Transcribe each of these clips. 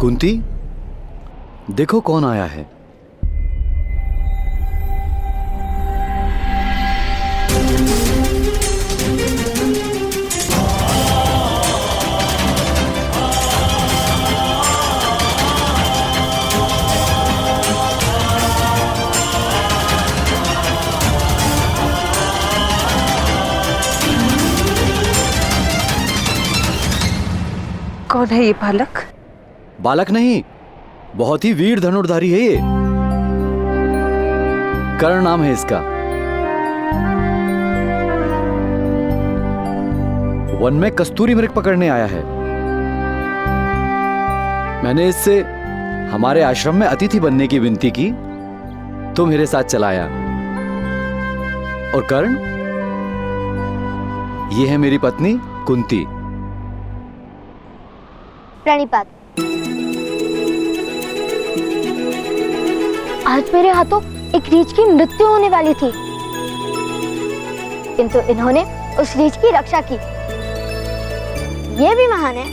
कुंती, देखो कौन आया है। कौन है ये बालक? बालक नहीं, बहुत ही वीर धनुर्धारी है ये। कर्ण नाम है इसका। वन में कस्तूरी मृग पकड़ने आया है। मैंने इससे हमारे आश्रम में अतिथि बनने की विनती की तो मेरे साथ चला आया। और कर्ण, ये है मेरी पत्नी कुंती। प्रणिपात। आज मेरे हाथों एक रीछ की मृत्यु होने वाली थी, किंतु इन्होंने उस रीछ की रक्षा की। ये भी महान है।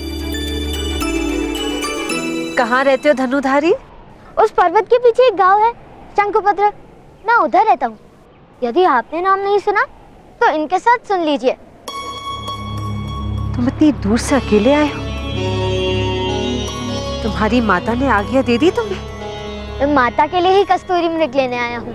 कहाँ रहते हो धनुधारी? उस पर्वत के पीछे एक गांव है, शंकुपत्र। मैं उधर रहता हूँ। यदि आपने नाम नहीं सुना तो इनके साथ सुन लीजिए। तुम इतनी दूर से अकेले आए हो? तुम्हारी माता ने आज्ञा दे दी तुम्हें? मैं माता के लिए ही कस्तूरी मृग लेने आया हूँ।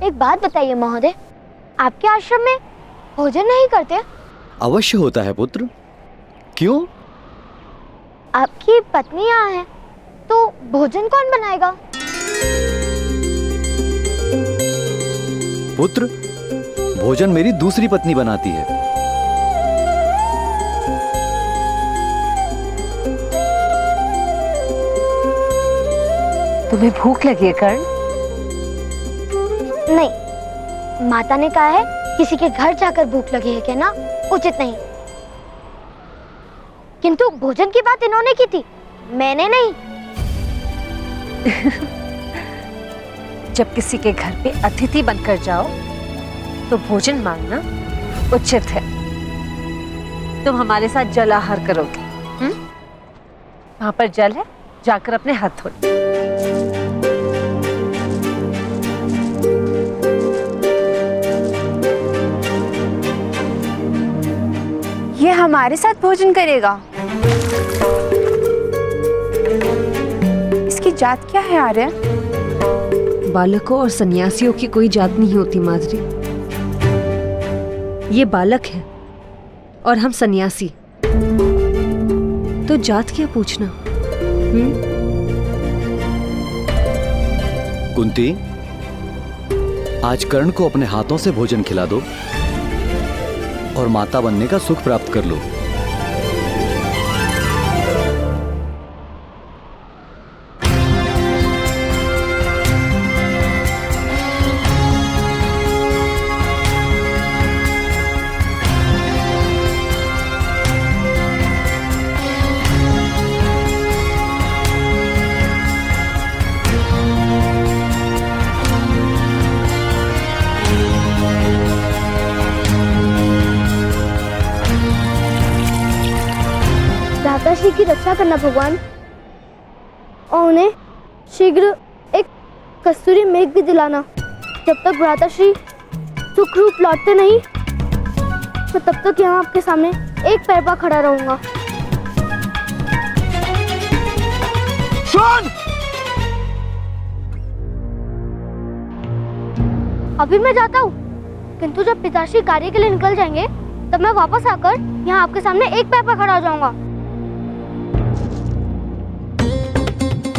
एक बात बताइए महोदय, आपके आश्रम में भोजन नहीं करते? अवश्य होता है पुत्र। क्यों? आपकी पत्नी यहाँ है तो भोजन कौन बनाएगा? पुत्र, भोजन मेरी दूसरी पत्नी बनाती है। तुम्हें भूख लगी है कर्ण? नहीं, माता ने कहा है किसी के घर जाकर भूख लगी है कहना उचित नहीं। किंतु भोजन की बात इन्होंने की थी, मैंने नहीं। जब किसी के घर पे अतिथि बनकर जाओ तो भोजन मांगना उचित है। तुम हमारे साथ जल आहार करोगे। वहां पर जल है, जाकर अपने हाथ धो लो। ये हमारे साथ भोजन करेगा? इसकी जात क्या है आर्य? बालकों और सन्यासियों की कोई जात नहीं होती माधुरी। ये बालक है और हम सन्यासी, तो जात क्या पूछना? कुंती, आज कर्ण को अपने हाथों से भोजन खिला दो और माता बनने का सुख प्राप्त कर लो। भ्राताश्री की रक्षा करना भगवान, और उन्हें शीघ्र एक कस्तूरी मेघ भी दिलाना। जब तक भ्राताश्री सुखरूप लौटते नहीं तो तब तक यहाँ आपके सामने एक पैर पर खड़ा रहूंगा। सुन! अभी मैं जाता हूँ, किंतु जब पिताश्री कार्य के लिए निकल जाएंगे तब मैं वापस आकर यहाँ आपके सामने एक पैर पर खड़ा हो जाऊंगा।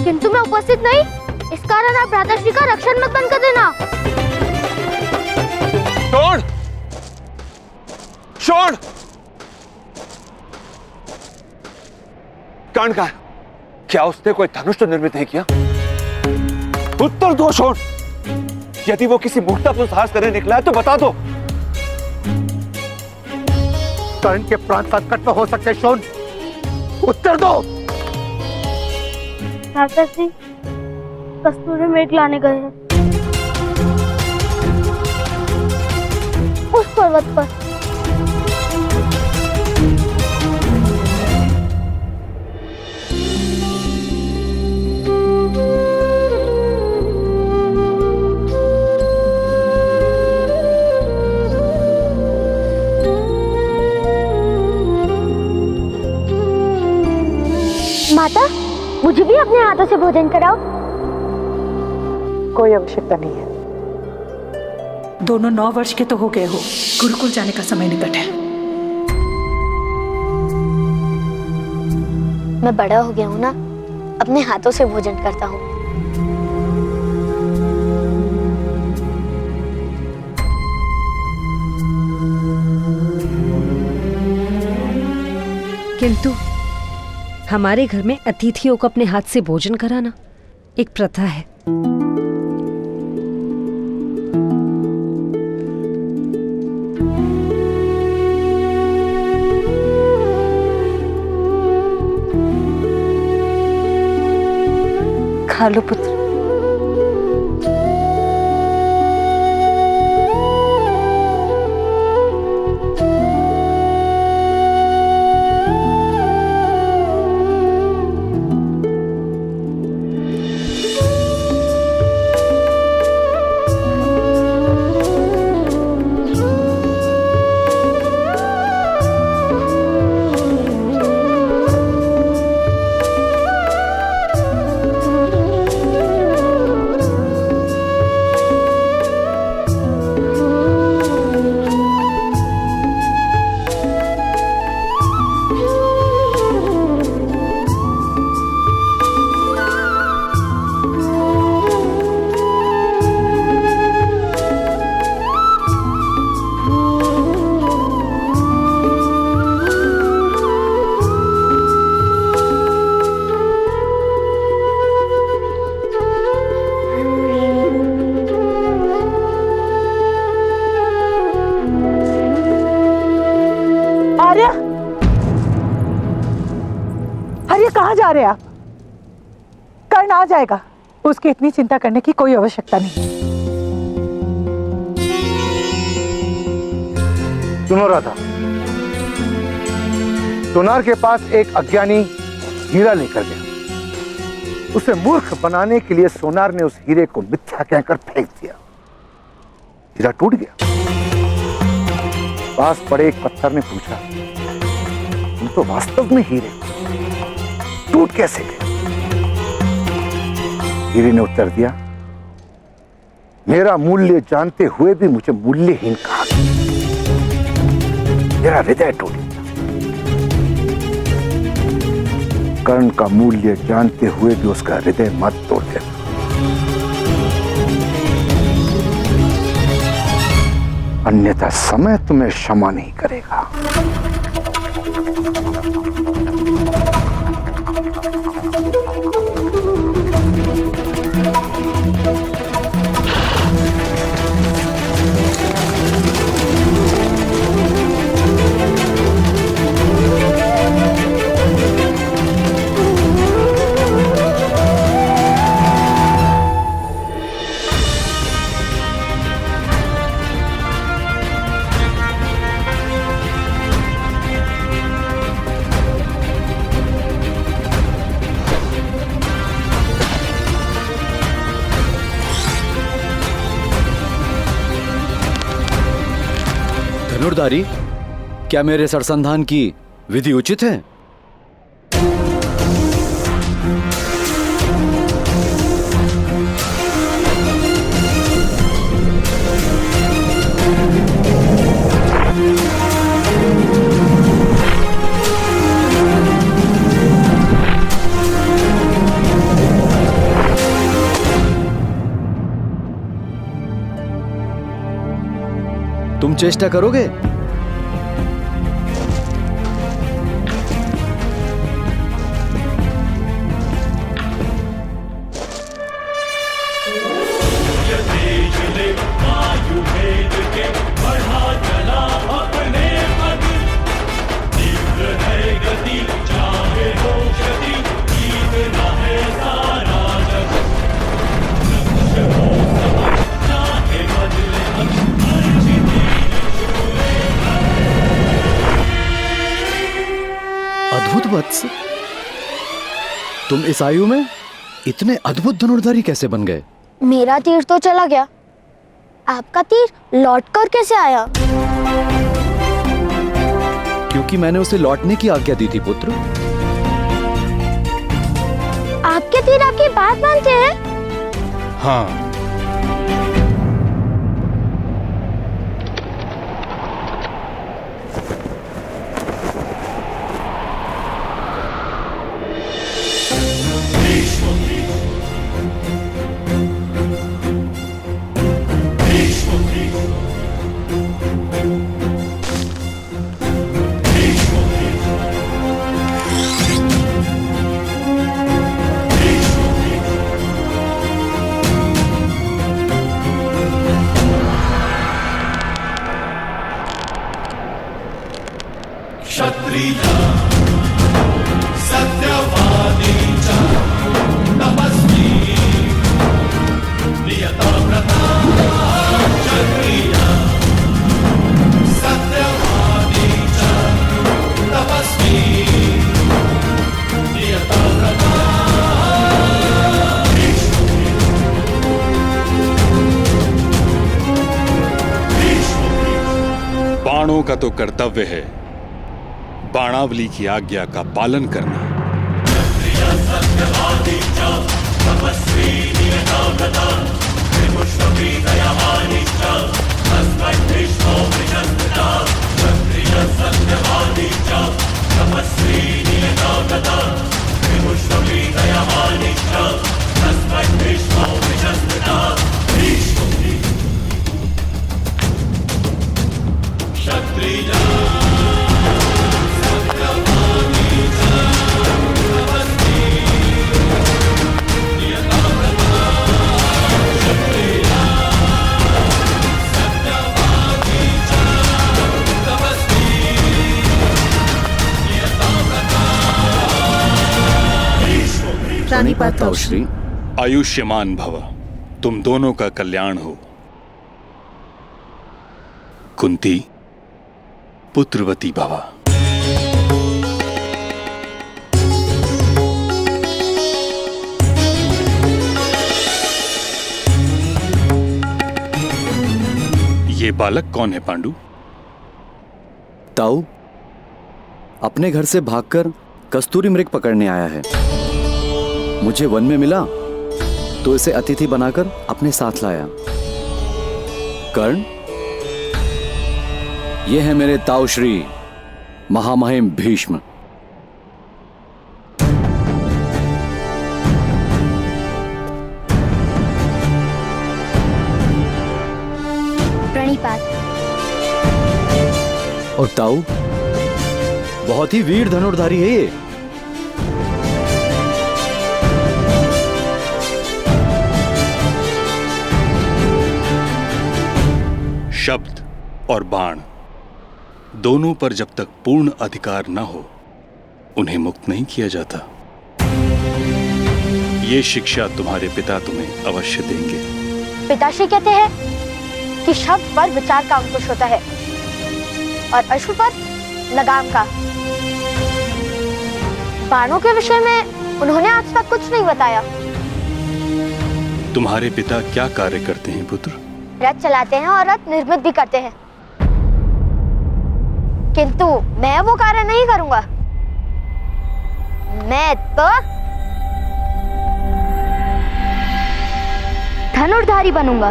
किंतु मैं उपस्थित नहीं, इस कारण आप भ्राताश्री का रक्षण मत बंद कर देना। छोड़! छोड़! कर्ण का क्या उसने कोई धनुष तो निर्मित नहीं किया? उत्तर दो छोड़! यदि वो किसी मूर्खतापूर्ण साहस करने निकला है तो बता दो। कर्ण के प्राण संकट में हो सकते शोन, उत्तर दो। भ्राता श्री कस्तूरी मृग लाने गए हैं उस पर्वत पर। माता, मुझे भी अपने हाथों से भोजन कराओ। कोई आवश्यकता नहीं है। दोनों 9 वर्ष के तो हो गए हो, गुरुकुल जाने का समय निकट है। मैं बड़ा हो गया हूँ ना, अपने हाथों से भोजन करता हूँ। किंतु हमारे घर में अतिथियों को अपने हाथ से भोजन कराना एक प्रथा है। खा लो पुत्र। अरे कहाँ जा रहे हैं आप? कर्ण आ जाएगा, उसकी इतनी चिंता करने की कोई आवश्यकता नहीं। सुनो राधा, सोनार के पास एक अज्ञानी हीरा लेकर गया। उसे मूर्ख बनाने के लिए सोनार ने उस हीरे को मिथ्या कहकर फेंक दिया। हीरा टूट गया। पास पड़े एक पत्थर ने पूछा, तुम तो वास्तव में हीरे टूट कैसे गए? हीरे ने उत्तर दिया, मेरा मूल्य जानते हुए भी मुझे मूल्यहीन कहा गया। मेरा हृदय टूट गया। कर्ण का मूल्य जानते हुए भी उसका हृदय मत तोड़ देना। अन्यथा समय तुम्हें क्षमा नहीं करेगा। धनुर्धारी, क्या मेरे सरसंधान की विधि उचित है? तुम चेष्टा करोगे? चाहे हो क्षति जीतना है। वत्स, तुम इस आयु में इतने अद्भुत धनुर्धारी कैसे बन गए? मेरा तीर तो चला गया, आपका तीर लौटकर कैसे आया? क्योंकि मैंने उसे लौटने की आज्ञा दी थी पुत्र। आपके तीर आपकी बात मानते हैं? हाँ, बाणों का तो कर्तव्य है बाणावली की आज्ञा का पालन करना। प्रणिपात ताऊ श्री। आयुष्यमान भव, तुम दोनों का कल्याण हो। कुंती पुत्रवती भव। ये बालक कौन है पांडु? ताऊ अपने घर से भागकर कस्तूरी मृग पकड़ने आया है। मुझे वन में मिला तो इसे अतिथि बनाकर अपने साथ लाया। कर्ण, ये है मेरे ताऊ श्री महामहिम भीष्म। प्रणिपात। और ताऊ बहुत ही वीर धनुर्धारी है ये। शब्द और बाण दोनों पर जब तक पूर्ण अधिकार न हो उन्हें मुक्त नहीं किया जाता। ये शिक्षा तुम्हारे पिता तुम्हें अवश्य देंगे। पिताश्री कहते हैं कि शब्द पर विचार का अंकुश होता है और अश्व पर लगाम का। बाणों के विषय में उन्होंने आज तक कुछ नहीं बताया। तुम्हारे पिता क्या कार्य करते हैं पुत्र? रथ चलाते हैं और रथ निर्मित भी करते हैं, किंतु मैं वो कार्य नहीं करूंगा। मैं तो धनुर्धारी बनूंगा।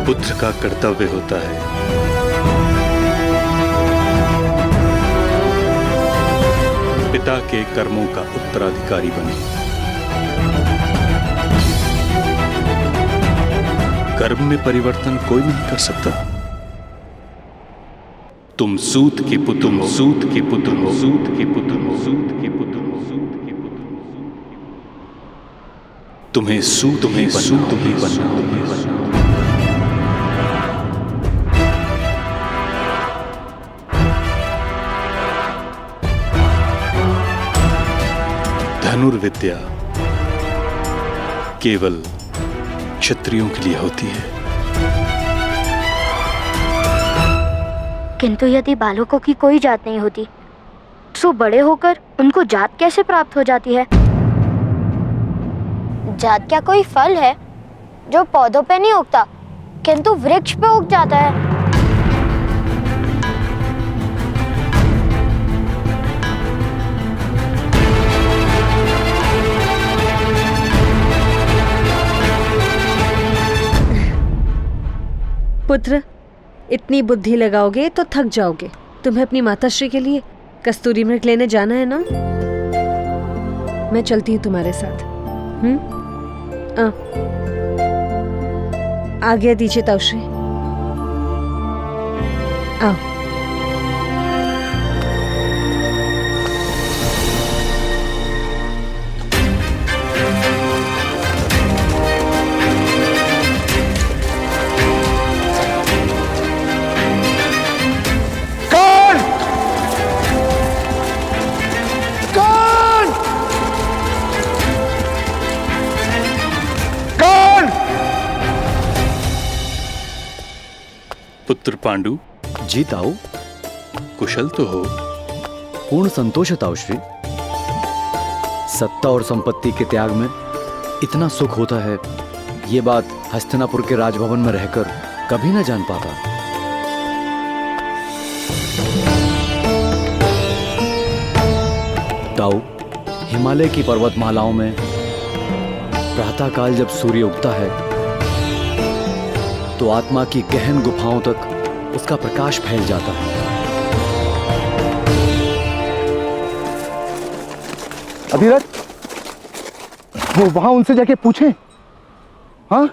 पुत्र का कर्तव्य होता है पिता के कर्मों का उत्तराधिकारी बने। कर्म में परिवर्तन कोई नहीं कर सकता। तुम सूत के पुत्र, तुम सूत के पुत्र हो, सूत के पुत्र हो, सूत के पुत्र हो, सूत के पुत्र हो। तुम्हें सूत ही बनना। धनुर्विद्या केवल क्षत्रियों के लिए होती है। किंतु यदि बालकों की कोई जात नहीं होती तो बड़े होकर उनको जात कैसे प्राप्त हो जाती है? जात क्या कोई फल है जो पौधों पे नहीं उगता किंतु वृक्ष पे उग जाता है? पुत्र, इतनी बुद्धि लगाओगे तो थक जाओगे। तुम्हें अपनी माताश्री के लिए कस्तूरी मृग लेने जाना है ना? मैं चलती हूँ तुम्हारे साथ। आज्ञा दीजिए ताऊश्री। आओ। पुत्र पांडु, जी ताऊ। कुशल तो हो? पूर्ण संतोष है ताऊश्री। सत्ता और संपत्ति के त्याग में इतना सुख होता है, ये बात हस्तिनापुर के राजभवन में रहकर कभी न जान पाता। ताऊ, हिमालय की पर्वतमालाओं में प्रातःकाल जब सूर्य उगता है तो आत्मा की गहन गुफाओं तक उसका प्रकाश फैल जाता है। अभिरथ, वो वहां उनसे जाके पूछें। हाँ,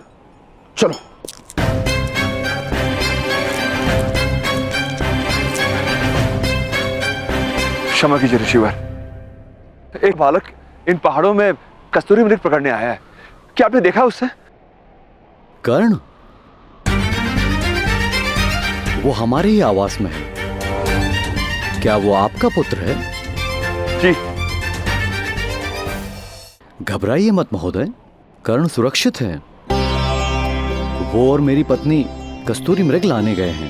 चलो। क्षमा कीजिए ऋषिवर, एक बालक इन पहाड़ों में कस्तूरी मृग पकड़ने आया है। क्या आपने देखा उससे? कर्ण? वो हमारे ही आवास में है। क्या वो आपका पुत्र है? जी। घबराइए मत महोदय, कर्ण सुरक्षित है। वो और मेरी पत्नी कस्तूरी मृग लाने गए हैं।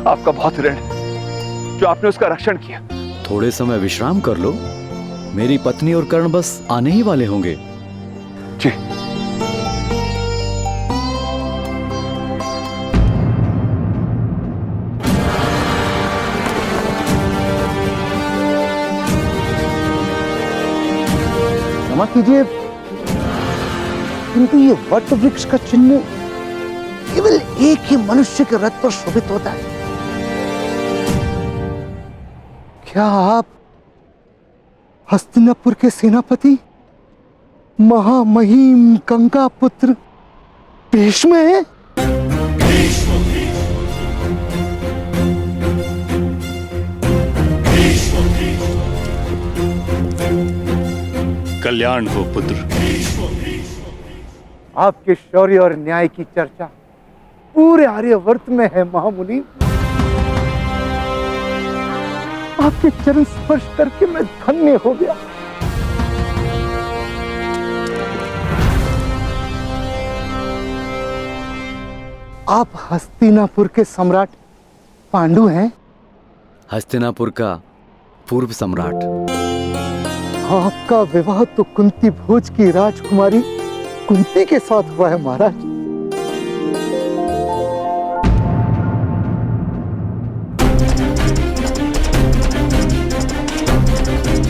आपका बहुत ऋण है जो आपने उसका रक्षण किया। थोड़े समय विश्राम कर लो, मेरी पत्नी और कर्ण बस आने ही वाले होंगे। जी। क्षमा कीजिए, किंतु ये वट वृक्ष का चिन्ह केवल एक ही मनुष्य के रथ पर शोभित होता है। क्या आप हस्तिनापुर के सेनापति महामहिम गंगा पुत्र भीष्म हैं? कल्याण हो पुत्र। आपके शौर्य और न्याय की चर्चा पूरे आर्यवर्त में है महामुनि। आपके चरण स्पर्श करके मैं धन्य हो गया। आप हस्तिनापुर के सम्राट पांडु हैं? हस्तिनापुर का पूर्व सम्राट। आपका विवाह तो कुंती भोज की राजकुमारी कुंती के साथ हुआ है महाराज।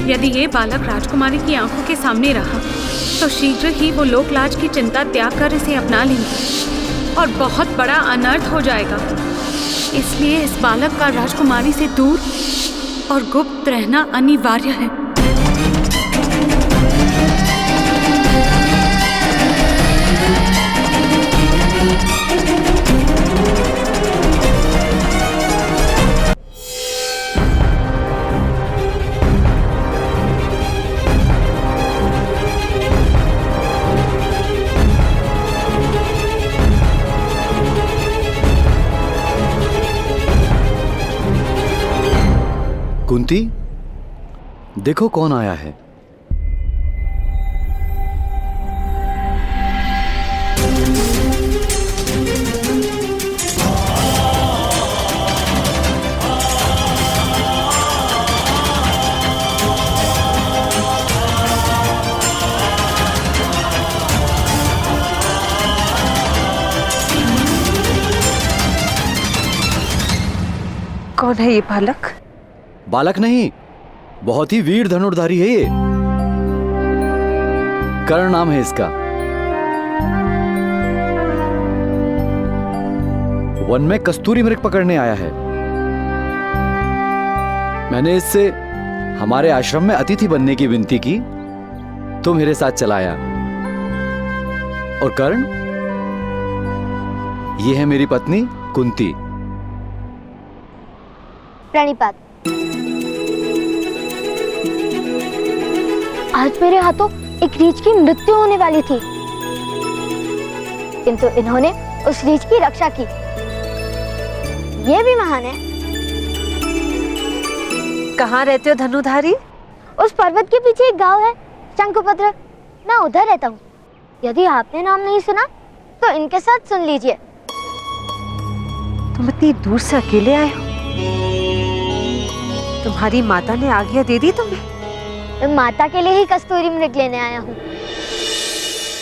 यदि ये बालक राजकुमारी की आंखों के सामने रहा तो शीघ्र ही वो लोकलाज की चिंता त्याग कर इसे अपना लेंगे और बहुत बड़ा अनर्थ हो जाएगा। इसलिए इस बालक का राजकुमारी से दूर और गुप्त रहना अनिवार्य है। कुंती, देखो कौन आया है। कौन है ये बालक? बालक नहीं, बहुत ही वीर धनुर्धारी है ये। कर्ण नाम है इसका। वन में कस्तूरी मृग पकड़ने आया है। मैंने इससे हमारे आश्रम में अतिथि बनने की विनती की तो मेरे साथ चला आया। और कर्ण, ये है मेरी पत्नी कुंती। प्रणिपात। आज मेरे हाथों एक रीछ की मृत्यु होने वाली थी, किंतु इन्होंने उस रीछ की रक्षा की। ये भी महान है। कहाँ रहते हो धनुधारी? उस पर्वत के पीछे एक गांव है, शंकुपत्र। मैं उधर रहता हूँ। यदि आपने नाम नहीं सुना तो इनके साथ सुन लीजिए। तुम इतनी दूर से अकेले आए हो? तुम्हारी माता ने आज्ञा दे दी तुम्हें? मैं माता के लिए ही कस्तूरी मृग लेने आया हूँ।